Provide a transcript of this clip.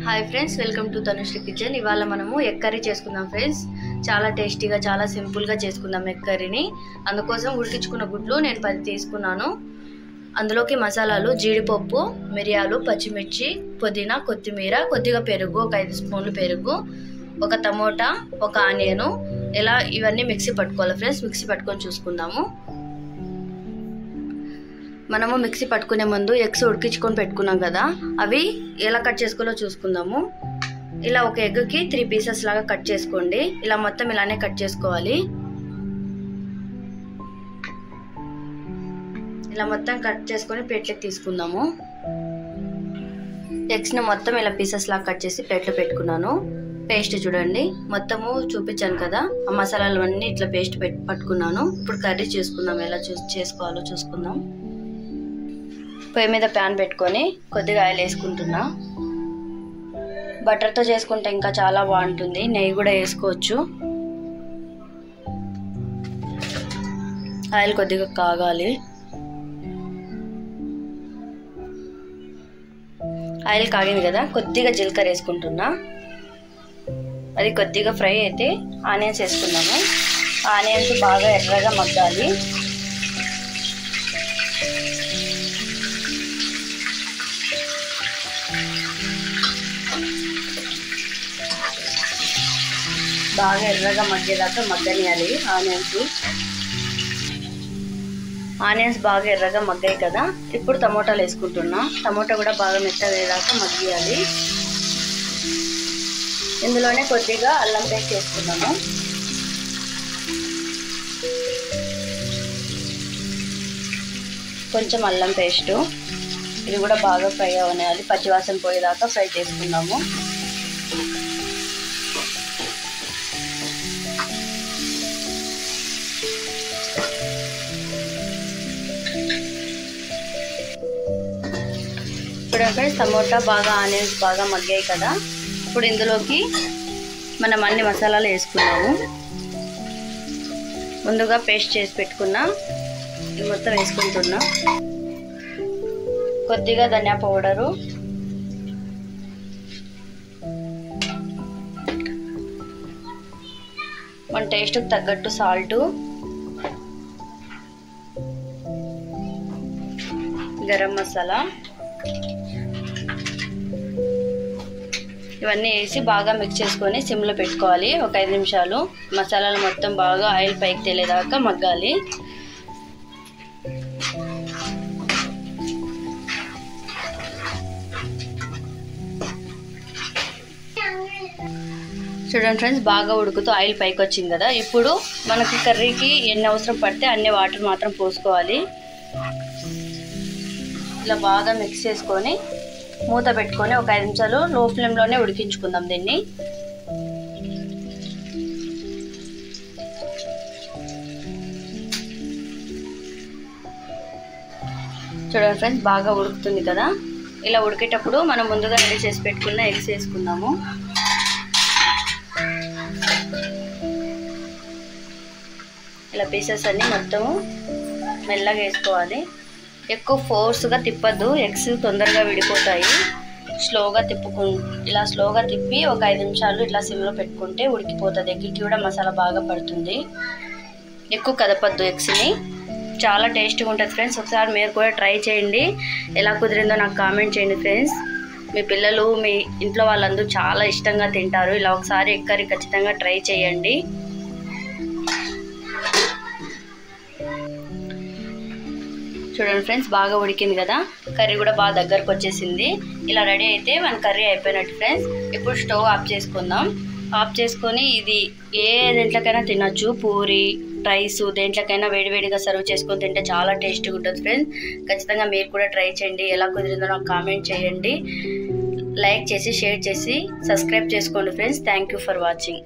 Hi friends, welcome to Tanushree kitchen. ఇవాళ మనము egg curry చేసుకుందాం ఫ్రెండ్స్. చాలా టేస్టీగా, చాలా సింపుల్గా చేసుకుందాం ఎగ్ కర్రీని. అందుకోసం ఉడికించుకున్న గుడ్లు నేను 10 తీసుకున్నాను. అందులోకి మసాలాలు జీడిపప్పు, మిరియాలు, పచ్చిమిర్చి, పుదీనా, కొత్తిమీర, కొద్దిగా పెరుగు, ఒక 5 స్పూన్లు పెరుగు, ఒక టమోటా, ఒక ఆనియను. ఇలా ఇవన్నీ మిక్సీ పట్టుకోవాలి ఫ్రెండ్స్. మిక్సీ పట్టుకొని చూసుకుందాము. మనము మిక్సీ పట్టుకునే ముందు ఎగ్స్ ఉడికించుకొని పెట్టుకున్నాం కదా, అవి ఎలా కట్ చేసుకోవాలో చూసుకుందాము. ఇలా ఒక ఎగ్కి 3 పీసెస్ లాగా కట్ చేసుకోండి. ఇలా మొత్తం ఇలానే కట్ చేసుకోవాలి. ఇలా మొత్తం కట్ చేసుకొని ప్లేట్లోకి తీసుకుందాము. ఎగ్స్ని మొత్తం ఇలా పీసెస్ లాగా కట్ చేసి ప్లేట్లో పెట్టుకున్నాను. పేస్ట్ చూడండి, మొత్తము చూపించాను కదా, ఆ మసాలాలు అన్నీ ఇట్లా పేస్ట్ పట్టుకున్నాను. ఇప్పుడు కర్రీ చేసుకుందాం. ఎలా చేసుకోవాలో చూసుకుందాం. పొయ్యి మీద ప్యాన్ పెట్టుకొని కొద్దిగా ఆయిల్ వేసుకుంటున్నా. బటర్తో చేసుకుంటే ఇంకా చాలా బాగుంటుంది. నెయ్యి కూడా వేసుకోవచ్చు. ఆయిల్ కొద్దిగా కాగాలి. ఆయిల్ కాగింది కదా, కొద్దిగా జీలకర్ర వేసుకుంటున్నా. అది కొద్దిగా ఫ్రై అయితే ఆనియన్స్ వేసుకున్నాము. ఆనియన్స్ బాగా ఎర్రగా మగ్గాలి. బాగా ఎర్రగా మగ్గేదాకా మగ్గనియాలి ఆనియన్స్ బాగా ఎర్రగా మగ్గాయి కదా. ఇప్పుడు టమోటాలు వేసుకుంటున్నా. టమోటా కూడా బాగా మెత్తగయ్యేదాకా మగ్గియాలి. ఇందులోనే కొద్దిగా అల్లం పేస్ట్ వేసుకున్నాము. కొంచెం అల్లం పేస్టు, ఇది కూడా బాగా ఫ్రై అవనేయాలి. పచ్చివాసన పోయేదాకా ఫ్రై చేసుకుందాము. చూడండి, టమోటా బాగా ఆనియన్స్ బాగా మగ్గాయి కదా. ఇప్పుడు ఇందులోకి మనం అన్ని మసాలాలు వేసుకున్నాము. ముందుగా పేస్ట్ చేసి పెట్టుకున్నా ఇది మొత్తం వేసుకుంటున్నా. కొద్దిగా ధనియా పౌడరు, మన టేస్ట్కి తగ్గట్టు సాల్టు, గరం మసాలా, ఇవన్నీ వేసి బాగా మిక్స్ చేసుకొని సిమ్లో పెట్టుకోవాలి. ఒక 5 నిమిషాలు మసాలాలు మొత్తం బాగా ఆయిల్ పైకి తేలేదాకా మగ్గాలి. చూడండి ఫ్రెండ్స్, బాగా ఉడుకుతూ ఆయిల్ పైకి వచ్చింది కదా. ఇప్పుడు మనకి కర్రీకి ఎన్ని అవసరం పడితే అన్ని వాటర్ మాత్రం పోసుకోవాలి. ఇలా బాగా మిక్స్ చేసుకొని మూత పెట్టుకొని ఒక 5 నిమిషాలు లో ఫ్లేమ్లోనే ఉడికించుకుందాం దీన్ని. చూడండి ఫ్రెండ్స్, బాగా ఉడుకుతుంది కదా. ఇలా ఉడికేటప్పుడు మనం ముందుగా రెడీ చేసి పెట్టుకున్న ఎగ్స్ వేసుకుందాము. ఇలా పీసెస్ అన్నీ మొత్తము మెల్లగా వేసుకోవాలి. ఎక్కువ ఫోర్స్గా తిప్పద్దు, ఎగ్స్ తొందరగా విడిపోతాయి. ఇలా స్లోగా తిప్పి ఒక 5 నిమిషాలు ఇట్లా సిమ్లో పెట్టుకుంటే ఉడికిపోతుంది. ఎగ్కి కూడా మసాలా బాగా పడుతుంది. ఎక్కువ కదపద్దు ఎగ్స్ని. చాలా టేస్టీగా ఉంటుంది ఫ్రెండ్స్. ఒకసారి మీరు కూడా ట్రై చేయండి. ఎలా కుదిరిందో నాకు కామెంట్ చేయండి ఫ్రెండ్స్. మీ పిల్లలు, మీ ఇంట్లో వాళ్ళందరూ చాలా ఇష్టంగా తింటారు. ఇలా ఒకసారి ఎగ్ కర్రీ ఖచ్చితంగా ట్రై చేయండి. చూడండి ఫ్రెండ్స్, బాగా ఉడికింది కదా. కర్రీ కూడా బాగా దగ్గరకు వచ్చేసింది. ఇలా రెడీ అయితే మన కర్రీ అయిపోయినట్టు ఫ్రెండ్స్. ఇప్పుడు స్టవ్ ఆఫ్ చేసుకుందాం. ఆఫ్ చేసుకొని ఇది ఏ దేంట్లోకైనా తినొచ్చు. పూరి, రైస్, దేంట్లోకైనా వేడివేడిగా సర్వ్ చేసుకొని తింటే చాలా టేస్టీగా ఉంటుంది ఫ్రెండ్స్. ఖచ్చితంగా మీరు కూడా ట్రై చేయండి. ఎలా కుదిరిందో నాకు కామెంట్ చేయండి. లైక్ చేసి, షేర్ చేసి, సబ్స్క్రైబ్ చేసుకోండి friends. Thank you for watching.